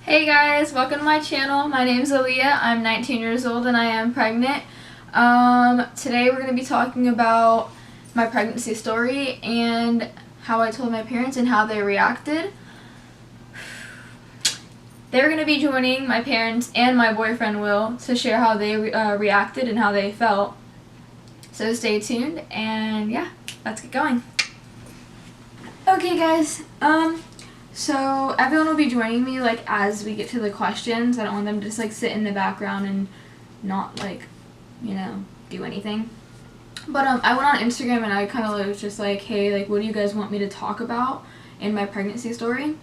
Hey guys, welcome to my channel. My name is Aaliyah. I'm 19 years old and I am pregnant. Today we're going to be talking about my pregnancy story and how I told my parents and how they reacted. They're going to be joining my parents and my boyfriend Will to share how they reacted and how they felt. So stay tuned and yeah, let's get going. Okay guys, so everyone will be joining me like as we get to the questions. I don't want them to just like sit in the background and not like, do anything. But I went on Instagram and I kind of was just like, hey, like what do you guys want me to talk about in my pregnancy story?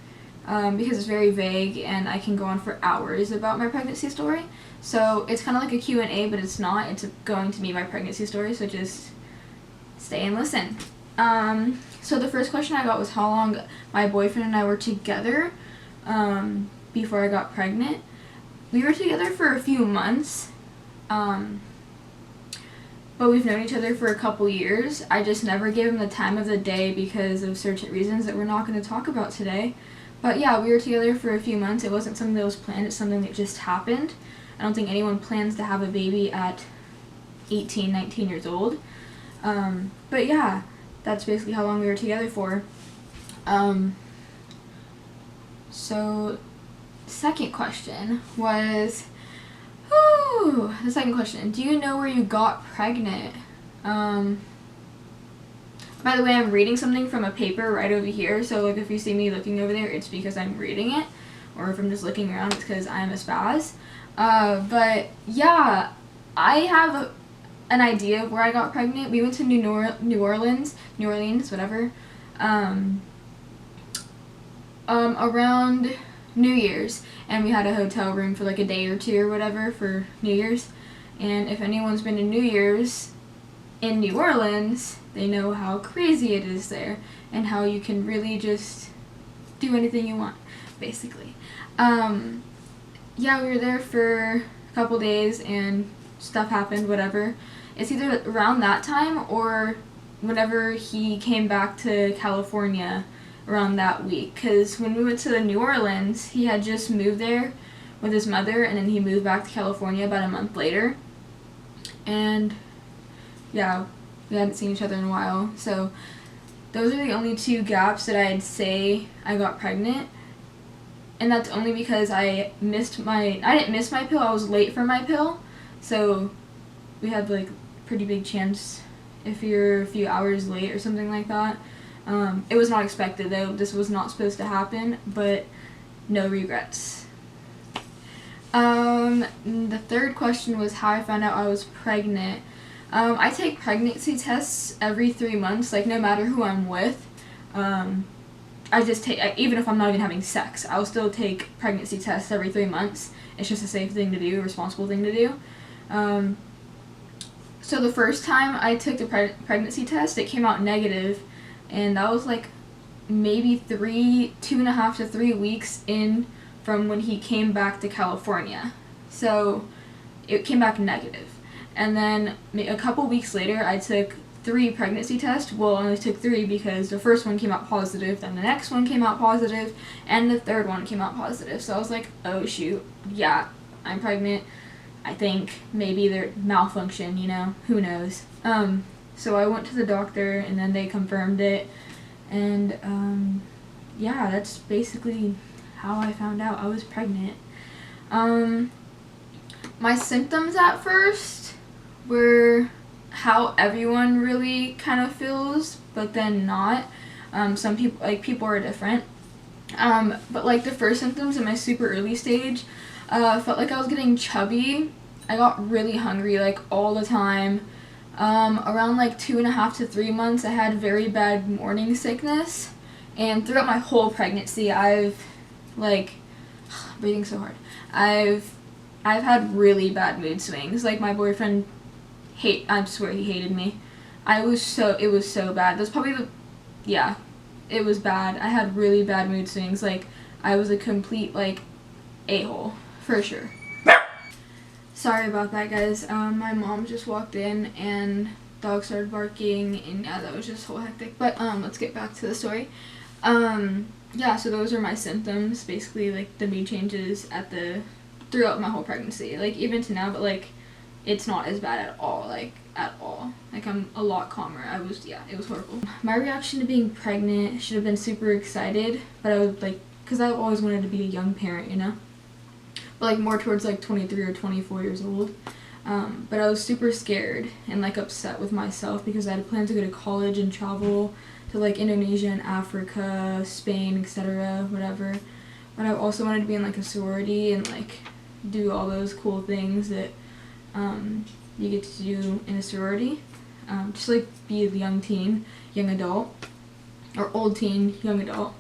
Because it's very vague and I can go on for hours about my pregnancy story. So it's kind of like a Q&A, but it's not. It's going to be my pregnancy story, so just stay and listen. So the first question I got was how long my boyfriend and I were together before I got pregnant. We were together for a few months, but we've known each other for a couple years. I just never gave him the time of the day because of certain reasons that we're not going to talk about today. But yeah, we were together for a few months. It wasn't something that was planned. It's something that just happened. I don't think anyone plans to have a baby at 18, 19 years old. But yeah, that's basically how long we were together for. So second question was, the second question, do you know where you got pregnant? By the way, I'm reading something from a paper right over here, so like if you see me looking over there, it's because I'm reading it, or if I'm just looking around, it's because I'm a spaz. But yeah, I have an idea of where I got pregnant. We went to New Orleans, whatever, around New Year's, and we had a hotel room for like a day or two or whatever for New Year's. And if anyone's been to New Year's in New Orleans, they know how crazy it is there and how you can really just do anything you want, basically. Yeah, we were there for a couple days and stuff happened, whatever. It's either around that time or whenever he came back to California around that week. Because when we went to New Orleans, he had just moved there with his mother, and then he moved back to California about a month later. And yeah, we hadn't seen each other in a while. So those are the only two gaps that I'd say I got pregnant. And that's only because I didn't miss my pill, I was late for my pill. So we had like pretty big chance if you're a few hours late or something like that. It was not expected though. This was not supposed to happen, but no regrets. The third question was how I found out I was pregnant. I take pregnancy tests every 3 months, like no matter who I'm with. I just take, even if I'm not even having sex, I'll still take pregnancy tests every 3 months. It's just a safe thing to do, a responsible thing to do. So the first time I took the pregnancy test, it came out negative, and that was like maybe 2.5 to 3 weeks in from when he came back to California. So it came back negative. And then a couple weeks later, I took 3 pregnancy tests. Well, I only took 3 because the first one came out positive, then the next one came out positive, and the third one came out positive. So I was like, oh shoot, yeah, I'm pregnant. I think maybe they're malfunction, who knows. So I went to the doctor and then they confirmed it, and yeah, that's basically how I found out I was pregnant. My symptoms at first were how everyone really kind of feels, but then not. Some people are different. But like the first symptoms in my super early stage, felt like I was getting chubby. I got really hungry like all the time. Around like 2.5 to 3 months, I had very bad morning sickness, and throughout my whole pregnancy, I've breathing so hard. I've had really bad mood swings. Like my boyfriend I swear he hated me. It was so bad. That's probably it was bad. I had really bad mood swings. Like I was a complete a-hole for sure. Sorry about that, guys. My mom just walked in and dog started barking, and yeah, that was just so hectic. But let's get back to the story. yeah, so those are my symptoms, basically, like, the mood changes throughout my whole pregnancy, like, even to now, but, like, it's not as bad at all, like, at all. Like, I'm a lot calmer. It was horrible. My reaction to being pregnant, should have been super excited, but I would, like, because I've always wanted to be a young parent, you know? But, like, more towards, like, 23 or 24 years old. But I was super scared and, like, upset with myself because I had planned to go to college and travel to, like, Indonesia and Africa, Spain, etc., whatever. But I also wanted to be in, like, a sorority and, like, do all those cool things that you get to do in a sorority. Just, like, be a young teen, young adult, or old teen, young adult.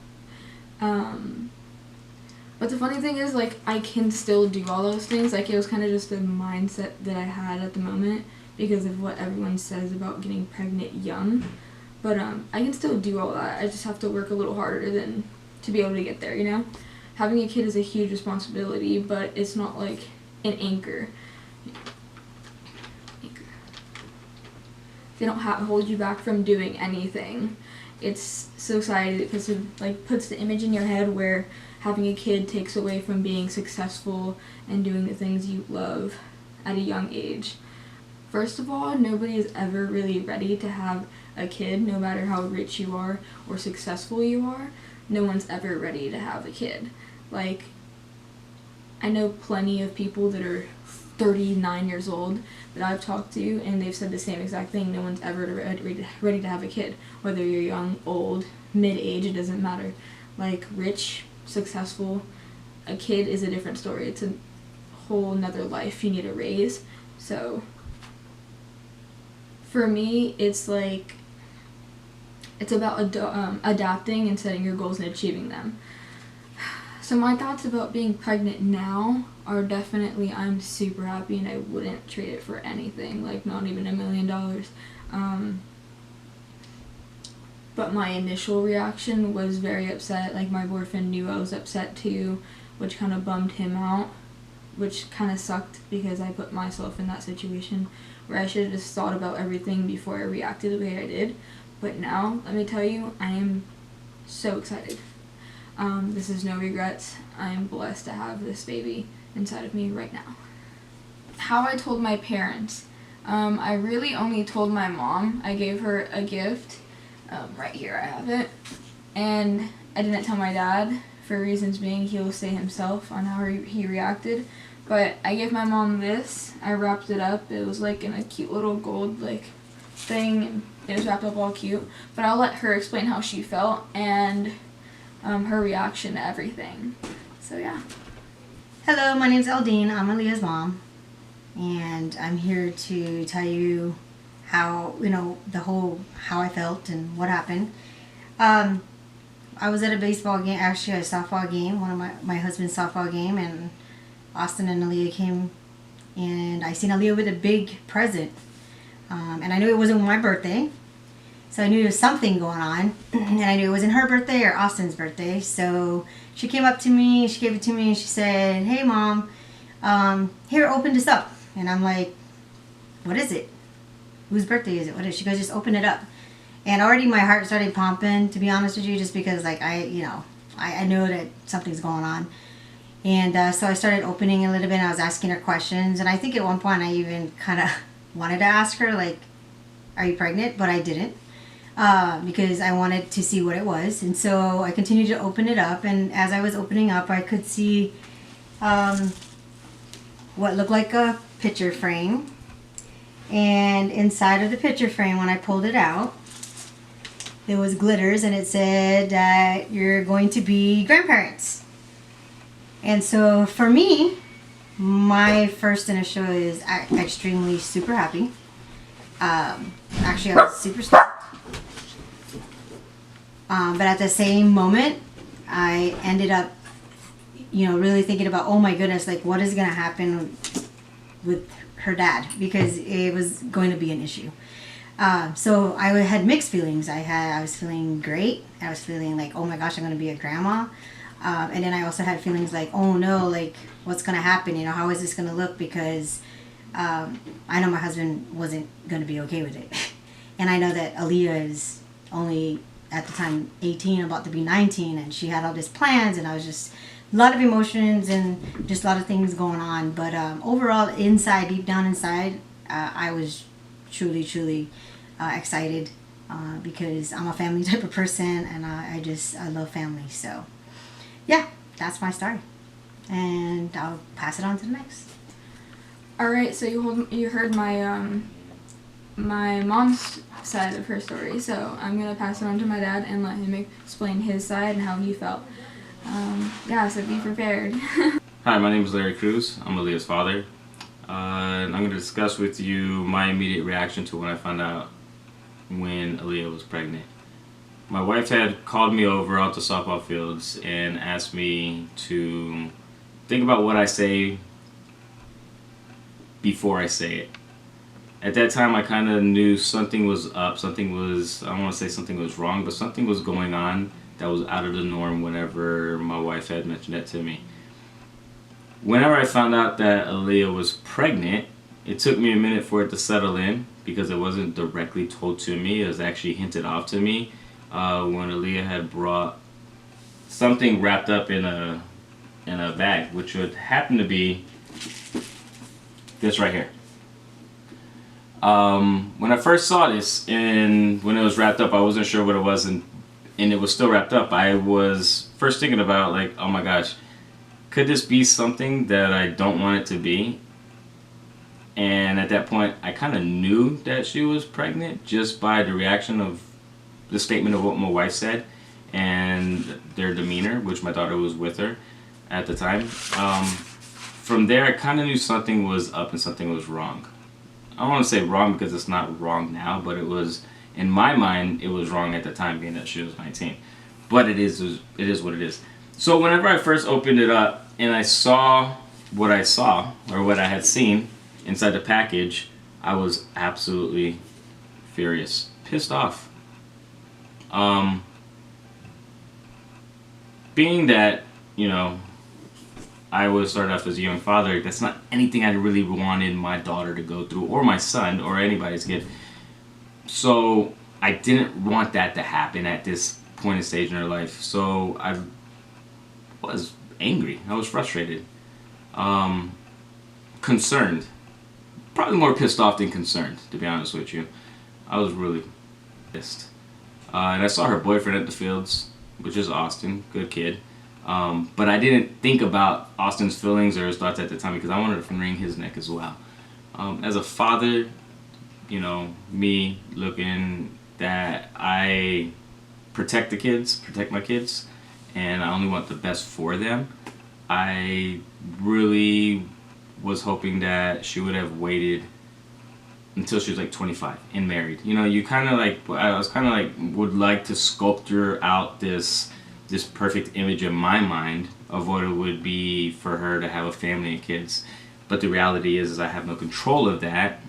But the funny thing is, like, I can still do all those things. Like, it was kind of just the mindset that I had at the moment because of what everyone says about getting pregnant young. But I can still do all that. I just have to work a little harder to be able to get there, you know? Having a kid is a huge responsibility, but it's not like an anchor. They don't hold you back from doing anything. It's society that puts the image in your head where having a kid takes away from being successful and doing the things you love at a young age. First of all, nobody is ever really ready to have a kid, no matter how rich you are or successful you are. No one's ever ready to have a kid. Like, I know plenty of people that are 39 years old that I've talked to, and they've said the same exact thing. No one's ever ready to have a kid. Whether you're young, old, mid-age, it doesn't matter. Like, rich, successful, a kid is a different story. It's a whole nother life you need to raise. So, for me, it's like, it's about adapting and setting your goals and achieving them. So my thoughts about being pregnant now are definitely I'm super happy and I wouldn't trade it for anything, like not even $1 million. But my initial reaction was very upset. Like, my boyfriend knew I was upset too, which kind of bummed him out, which kind of sucked because I put myself in that situation where I should have just thought about everything before I reacted the way I did. But now, let me tell you, I am so excited. This is no regrets. I am blessed to have this baby inside of me right now. How I told my parents. I really only told my mom. I gave her a gift. Right here I have it. And I didn't tell my dad, for reasons being he'll say himself on how he reacted. But I gave my mom this. I wrapped it up. It was like in a cute little gold like thing, and it was wrapped up all cute. But I'll let her explain how she felt and her reaction to everything. So yeah. Hello, my name's Eldine. I'm Aaliyah's mom, and I'm here to tell you how, how I felt and what happened. I was at a baseball game, actually a softball game, one of my husband's softball game, and Austin and Aaliyah came, and I seen Aaliyah with a big present, and I knew it wasn't my birthday, so I knew there was something going on, and I knew it wasn't her birthday or Austin's birthday. So she came up to me, she gave it to me, and she said, "Hey mom, here, open this up." And I'm like, "What is it? Whose birthday is it? What is it?" She goes, "Just open it up." And already my heart started pumping, to be honest with you, just because like I know that something's going on. And so I started opening a little bit, and I was asking her questions, and I think at one point I even kind of wanted to ask her, like, "Are you pregnant?" But I didn't. Because I wanted to see what it was. And so I continued to open it up, and as I was opening up, I could see what looked like a picture frame. And inside of the picture frame, when I pulled it out, there was glitters, and it said that you're going to be grandparents. And so for me, my first initial is extremely super happy. Actually, I was super stoked. But at the same moment, I ended up, really thinking about, oh my goodness, like what is going to happen with her dad, because it was going to be an issue. So I had mixed feelings. I was feeling great. I was feeling like, oh my gosh, I'm going to be a grandma. And then I also had feelings like, oh no, like what's going to happen? How is this going to look? Because I know my husband wasn't going to be okay with it. And I know that Aaliyah is only at the time 18, about to be 19, and she had all these plans, and I was just a lot of emotions and just a lot of things going on. But overall, inside, deep down inside, I was truly excited because I'm a family type of person, and I love family. So yeah, that's my story, and I'll pass it on to the next. All right, so you heard my my mom's side of her story, so I'm gonna pass it on to my dad and let him explain his side and how he felt. Yeah, so be prepared. Hi, my name is Larry Cruz. I'm Aaliyah's father. And I'm going to discuss with you my immediate reaction to when I found out when Aaliyah was pregnant. My wife had called me over out to softball fields and asked me to think about what I say before I say it. At that time, I kind of knew something was up, something was, I don't want to say something was wrong, but something was going on that was out of the norm whenever my wife had mentioned that to me. Whenever I found out that Aaliyah was pregnant, it took me a minute for it to settle in because it wasn't directly told to me. It was actually hinted off to me when Aaliyah had brought something wrapped up in a bag, which would happen to be this right here. When I first saw this and when it was wrapped up, I wasn't sure what it was, and it was still wrapped up. I was first thinking about, like, oh my gosh, could this be something that I don't want it to be? And at that point, I kind of knew that she was pregnant just by the reaction of the statement of what my wife said and their demeanor, which my daughter was with her at the time. From there, I kind of knew something was up and something was wrong. I don't want to say wrong because it's not wrong now, but it was, in my mind, it was wrong at the time, being that she was 19. But it is what it is. So whenever I first opened it up and I saw, or what I had seen inside the package, I was absolutely furious, pissed off. Being that, you know, I was started off as a young father, that's not anything I really wanted my daughter to go through, or my son, or anybody's kid. So I didn't want that to happen at this point in stage in her life. So I was angry. I was frustrated. Concerned. Probably more pissed off than concerned, to be honest with you. I was really pissed. And I saw her boyfriend at the fields, which is Austin. Good kid. But I didn't think about Austin's feelings or his thoughts at the time because I wanted to wring his neck as well. As a father, you know, me looking that I protect my kids, and I only want the best for them. I really was hoping that she would have waited until she was like 25 and married. You know, you kind of like, I was kind of like, would like to sculpture out this perfect image in my mind of what it would be for her to have a family and kids. But the reality is I have no control of that.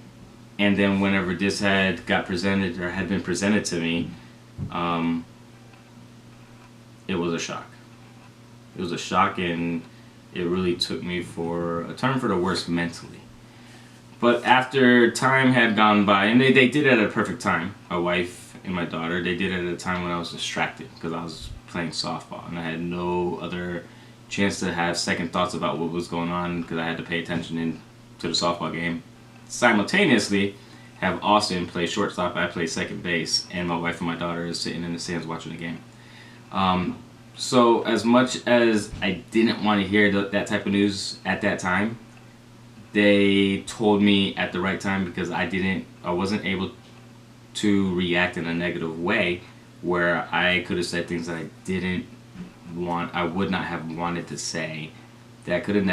And then whenever this had been presented to me, it was a shock. It was a shock, and it really took me for a turn for the worse mentally. But after time had gone by, and they did it at a perfect time, my wife and my daughter, they did it at a time when I was distracted because I was playing softball and I had no other chance to have second thoughts about what was going on because I had to pay attention to the softball game. Simultaneously, have Austin play shortstop, I play second base, and my wife and my daughter is sitting in the stands watching the game. So as much as I didn't want to hear that type of news at that time, they told me at the right time because I wasn't able to react in a negative way where I could have said things that I would not have wanted to say that could have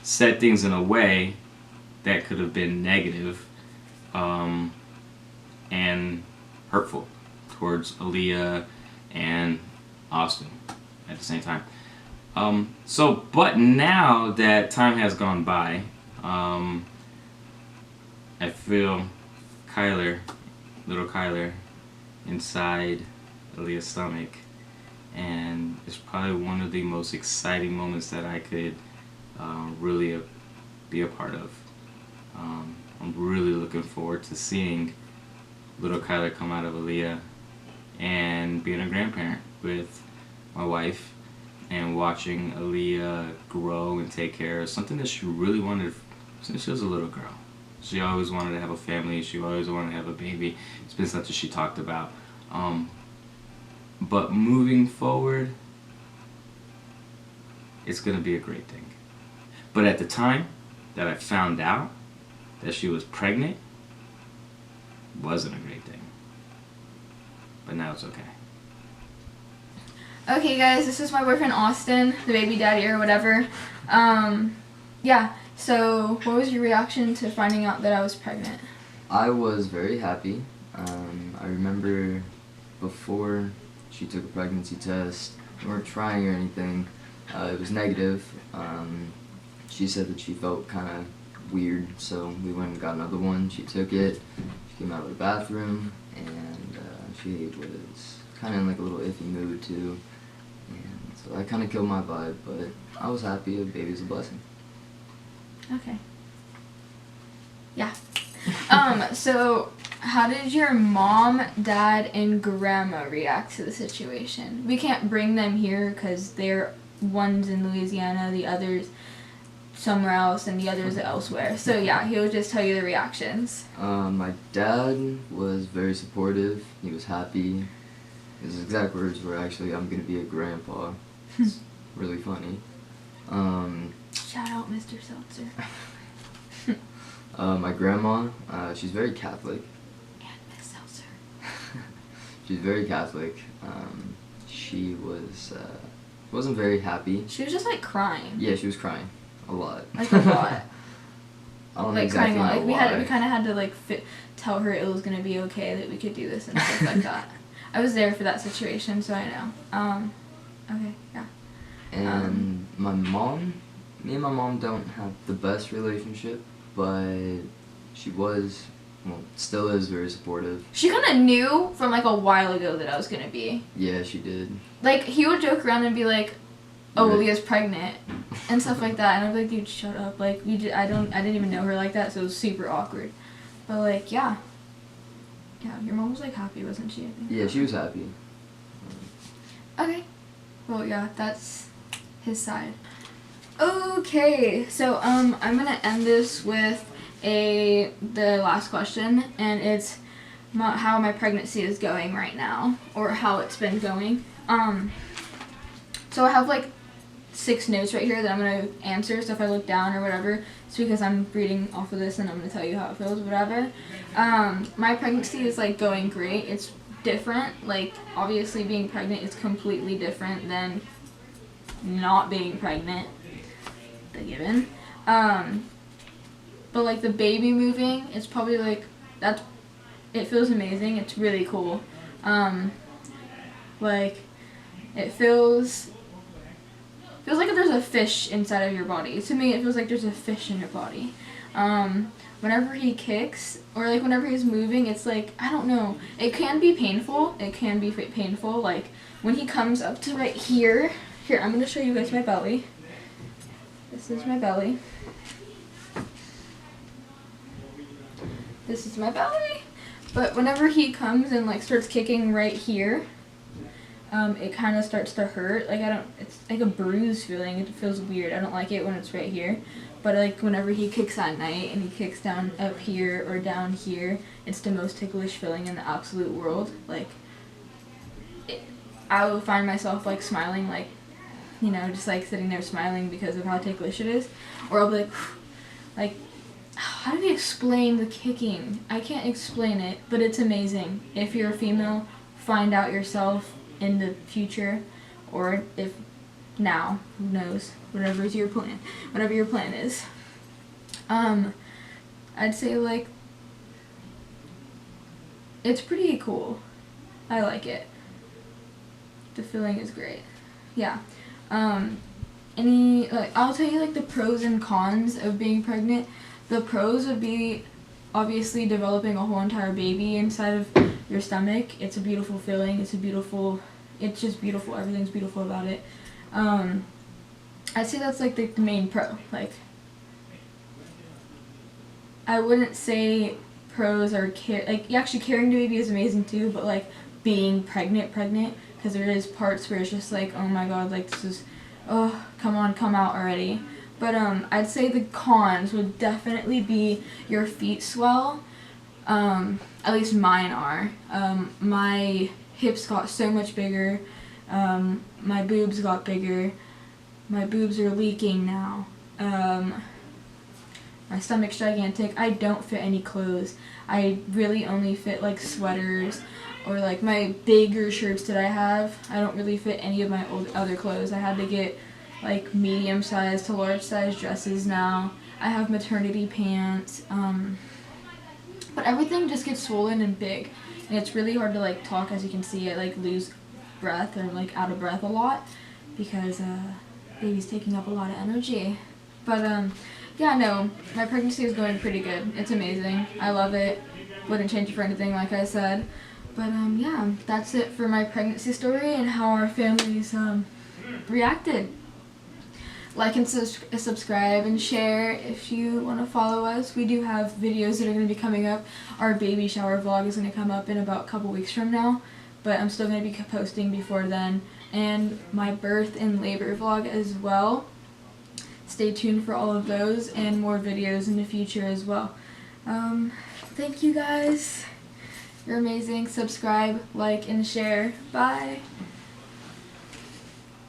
said things in a way that could have been negative and hurtful towards Aaliyah and Austin at the same time. But now that time has gone by, I feel little Kyler, inside Aaliyah's stomach, and it's probably one of the most exciting moments that I could really be a part of. I'm really looking forward to seeing little Kyler come out of Aaliyah and being a grandparent with my wife and watching Aaliyah grow and take care of something that she really wanted since she was a little girl. She always wanted to have a family. She always wanted to have a baby. It's been something she talked about. But moving forward, it's going to be a great thing. But at the time that I found out that she was pregnant, it wasn't a great thing. But now it's okay. Okay, guys, this is my boyfriend Austin, the baby daddy or whatever. Yeah, so what was your reaction to finding out that I was pregnant? I was very happy. I remember before she took a pregnancy test, we weren't trying or anything. It was negative. She said that she felt kind of weird, so we went and got another one. She took it. She came out of the bathroom, and she was kind of in like a little iffy mood too. And so that kind of killed my vibe, but I was happy. A baby's a blessing. Okay. Yeah. So how did your mom, dad, and grandma react to the situation? We can't bring them here because they're one's in Louisiana, the other's somewhere else, and the other's elsewhere. So yeah, he'll just tell you the reactions. My dad was very supportive. He was happy. His exact words were actually, "I'm gonna be a grandpa." It's really funny. Shout out Mr. Seltzer. My grandma, she's very Catholic. And Miss Seltzer. She's very Catholic. She wasn't very happy. She was just like crying. Yeah, she was crying a lot. Like a lot. I don't know Like exactly crying a lot. know Like why. we kind of had to like tell her it was gonna be okay, that we could do this and stuff like that. I was there for that situation, so I know. Okay, yeah. And my mom, me and my mom don't have the best relationship, but she was, well, still is very supportive. She kind of knew from like a while ago that I was gonna be. Yeah, she did. Like he would joke around and be like, "Oh, Right. Leah's pregnant," and stuff like that, and I'd be like, "Dude, shut up!" Like I didn't even know her like that, so it was super awkward. But like, yeah, your mom was like happy, wasn't she? I think. Yeah, she was happy. Okay. Well, yeah, that's his side. Okay, so I'm gonna end this with the last question, and it's how my pregnancy is going right now, or how it's been going. So I have like 6 notes right here that I'm gonna answer. So if I look down or whatever, it's because I'm reading off of this and I'm gonna tell you how it feels, whatever. My pregnancy is like going great. It's different. Like obviously being pregnant is completely different than not being pregnant. The given. But like the baby moving, it's probably like it feels amazing. It's really cool. Like it feels like there's a fish inside of your body. To me, it feels like there's a fish in your body. Whenever he kicks or like whenever he's moving, it's like, I don't know. It can be painful. Like when he comes up to right here. Here, I'm gonna show you guys my belly. This is my belly. This is my belly. But whenever he comes and like starts kicking right here, it kind of starts to hurt. Like it's like a bruise feeling. It feels weird. I don't like it when it's right here. But like whenever he kicks at night and he kicks down up here or down here, it's the most ticklish feeling in the absolute world. Like I will find myself like smiling, like, you know, just like sitting there smiling because of how ticklish it is. Or I'll be like, how do we explain the kicking? I can't explain it, but it's amazing. If you're a female, find out yourself in the future, or if now, who knows, whatever your plan is. I'd say like, it's pretty cool. I like it. The feeling is great. Yeah. I'll tell you like the pros and cons of being pregnant. The pros would be obviously developing a whole entire baby inside of your stomach. It's a beautiful feeling. It's just beautiful. Everything's beautiful about it. I'd say that's like the main pro. Like, I wouldn't say pros are actually carrying the baby is amazing too, but like being pregnant, because there is parts where it's just like, oh my god, like this is, oh, come on, come out already. But I'd say the cons would definitely be your feet swell. At least mine are. My hips got so much bigger. My boobs got bigger. My boobs are leaking now. My stomach's gigantic. I don't fit any clothes. I really only fit like sweaters or like my bigger shirts that I have. I don't really fit any of my other clothes. I had to get like medium size to large size dresses now. I have maternity pants. But everything just gets swollen and big. And it's really hard to like talk. As you can see, I like lose breath or like out of breath a lot because baby's taking up a lot of energy. But yeah, no, my pregnancy is going pretty good. It's amazing. I love it. Wouldn't change it for anything, like I said. But yeah, that's it for my pregnancy story and how our families reacted. Like and subscribe and share if you want to follow us. We do have videos that are going to be coming up. Our baby shower vlog is going to come up in about a couple weeks from now, but I'm still going to be posting before then. And my birth and labor vlog as well. Stay tuned for all of those and more videos in the future as well. Thank you guys. You're amazing. Subscribe, like, and share. Bye.